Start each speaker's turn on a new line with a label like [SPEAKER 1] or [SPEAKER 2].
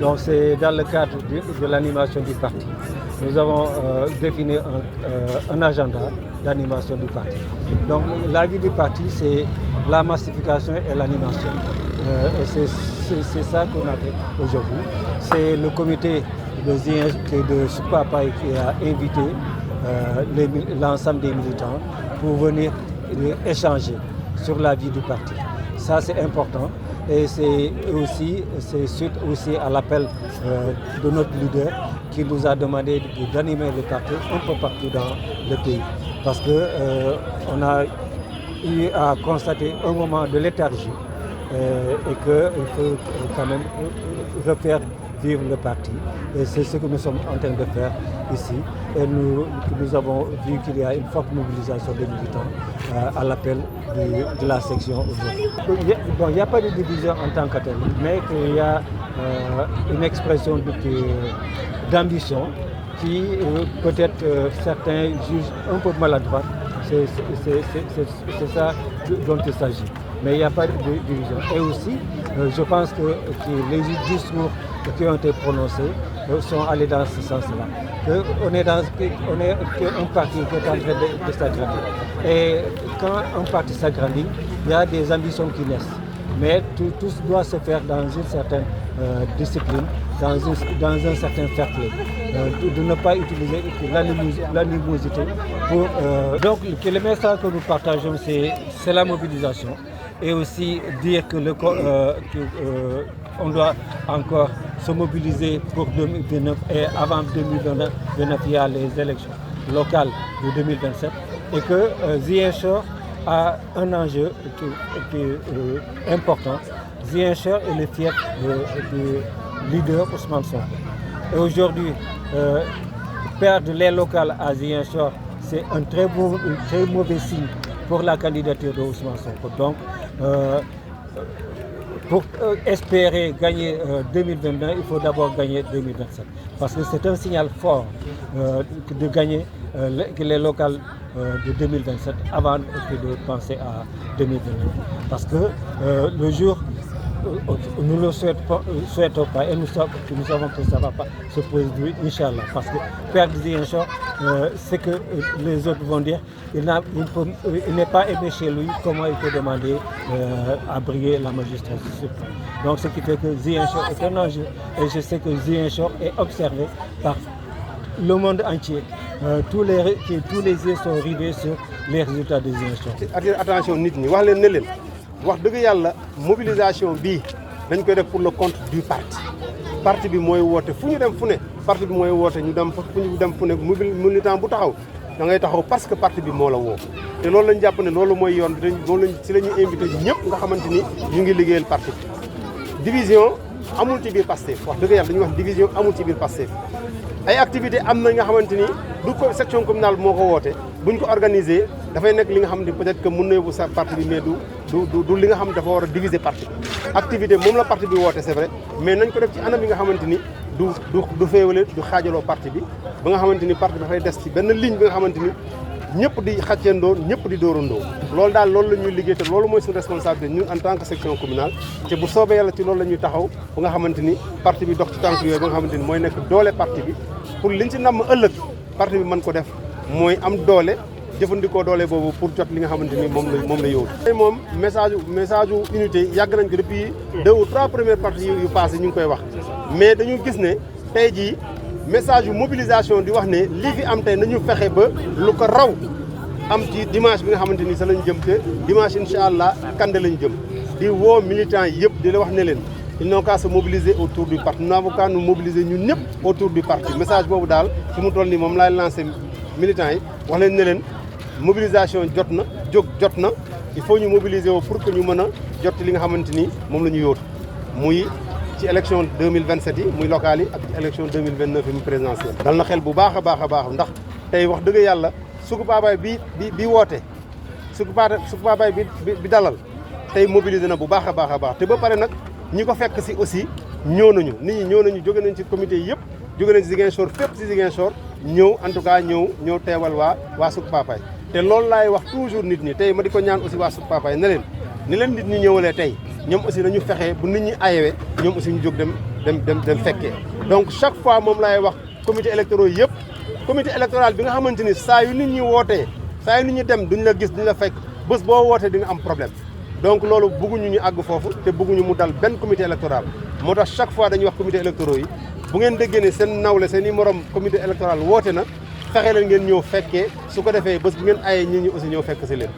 [SPEAKER 1] Donc c'est dans le cadre de l'animation du parti. Nous avons défini un agenda d'animation du parti. Donc la vie du parti, c'est la massification et l'animation. Et c'est ça qu'on a fait aujourd'hui. C'est le comité de Soukpapaye qui a invité l'ensemble des militants pour venir échanger sur la vie du parti. Ça c'est important et c'est suite aussi à l'appel de notre leader qui nous a demandé d'animer le parti un peu partout dans le pays. Parce qu'on a eu à constater un moment de léthargie et qu'il faut quand même refaire vivre le parti. Et c'est ce que nous sommes en train de faire ici. Et nous avons vu qu'il y a une forte mobilisation des militants à l'appel de la section aujourd'hui. Bon, il n'y a pas de division en tant que telle, mais qu'il y a une expression d'ambition qui peut-être certains jugent un peu maladroite. C'est ça dont il s'agit. Mais il n'y a pas de division. Et aussi, je pense que les discours qui ont été prononcés sont allés dans ce sens-là. On est un parti qui est en train de s'agrandir. Et quand un parti s'agrandit, il y a des ambitions qui naissent. Mais tout doit se faire dans une certaine discipline, dans un certain fair play. De ne pas utiliser l'animosité pour... Donc le message que nous partageons, c'est la mobilisation. Et aussi dire que on doit encore se mobiliser pour 2029 et avant 2029, il y a les élections locales de 2027 et que Ziguinchor a un enjeu qui est important. Ziguinchor est le fief du leader Ousmane Sonko. Et aujourd'hui, perdre les locales à Ziguinchor, c'est un très mauvais signe pour la candidature de Ousmane Sonko. Donc, pour espérer gagner 2029, il faut d'abord gagner 2027. Parce que c'est un signal fort de gagner les locales de 2027 avant de penser à 2029. Parce que le jour, nous ne le souhaitons pas et nous savons que ça ne va pas se produire, Inch'Allah. Parce que perdre Ziguinchor, c'est que les autres vont dire il n'est pas aimé chez lui, comment il peut demander à briller la magistrature. Donc ce qui fait que Ziguinchor est un enjeu et je sais que Ziguinchor est observé par le monde entier. Tous les yeux sont rivés sur les résultats de Ziguinchor.
[SPEAKER 2] Attention nit ñi wax leen ne leen wax dëgg yàlla mobilisation bii dañ koy def pour le compte du parti bi mooy woote fu ñu dem fu ne parti bi mooy woote ñu dem fu ñu dem fu ne militant bu taxaw da ngay taxaw parce que parti bi moo la woo te loolu lañ jàpp ne loolu mooy yoon bi loolu lañ si la ñuy invité ñëpp nga xamante ni ñu ngi liggéeyal parti bi division amul ci biir Pastef wax dëgg yàlla dañuy wax division amul ci biir Pastef ay activité am na nga xamante ni du ko section communale moo ko woote buñ ko organisé dafay nekk li nga xam ne peut-être que mën na yóbbu sa parti bi mais du li nga xam ne dafa war a diviser parti bi activité moom la parti bi woote c'est vrai mais nañ ko def ci anam yi nga xamante ni du féewale du xaajaloo parti bi ba nga xamante ni parti bi dafay des ci benn ligne bi nga xamante ni ñëpp di xàccendoo ñëpp di dóorandoo loolu daal loolu la ñuy liggéey te loolu mooy suñu responsabilité ñun en tant que section communale te bu soobee yàlla ci loolu la ñuy taxaw ba nga xamante ni parti bi dox ci tànk yooyu ba nga xamante ni mooy nekk doole parti bi pour liñ ci namm ëllëg parti bi mën ko def mooy am doole jëfandikoo doole boobu pour jot li nga xamante ni moom la yóotu tey moom message unité yàgg nañ ko depuis 2 ou 3 premières parties yu passé ñu ngi koy wax mais dañu gis ne tey jii message yu mobilisation di wax ne lii fi am tey nañu fexe ba lu ko raw am ci dimanche bi nga xamante ni sa lañ jëm te dimanche incha allah Kande lañ jëm di woo militants yëpp di la wax ne leen ils n'ont qu'à se mobiliser autour du parti nous n'avons qu'à nous mobiliser ñun ñëpp autour du parti message boobu daal fi mu toll nii moom laay lancé militants yi wax leen ne leen mobilisation jot na jóg jot na il faut ñu mobiliser woo pour que ñu mën a jot li nga xamante ni moom la ñu yóotu muy ci élection 2027 yi muy locales yi ak ci élection 2029 yi mu présidentielle dal na xel bu baax a baax ndax tey wax dëgg yàlla Soukpapaye bi woote Soukpapaye bi dalal tey mobiliser na bu baax a baax te ba pare nag ñi ko fekk si aussi ñëw nañu nit ñi ñëw nañu jóge nañ ci comité yi yëpp jóge nañ ci Ziguinchor fépp ci Ziguinchor ñëw en tout cas ñëw teewal waa Soukpapaye te loolu laay wax toujours nit ñi tey ma di ko ñaan aussi waa Soukpapaye ne leen nit ñi ñëwalee tey ñoom aussi nañu fexe bu nit ñi ayewee ñoom aussi ñu jóg dem dem fekkee donc chaque fois moom laay wax comité électoral yëpp comité électoral bi nga xamante ni saa yu nit ñi wootee saa yu nit ñi dem duñ la gis duñ la fekk bés boo wootee di nga am problème donc loolu bëgguñu ñu àgg foofu te bëgguñu mu dal benn comité électoral moo tax chaque fois dañuy wax comité électoraux yi bu ngeen déggee ne seen nawle seen i morom comité électoral woote na fexe leen ngeen ñëw fekkee su ko defee bés bu ngeen ayee ñi aussi ñëw fekk si leen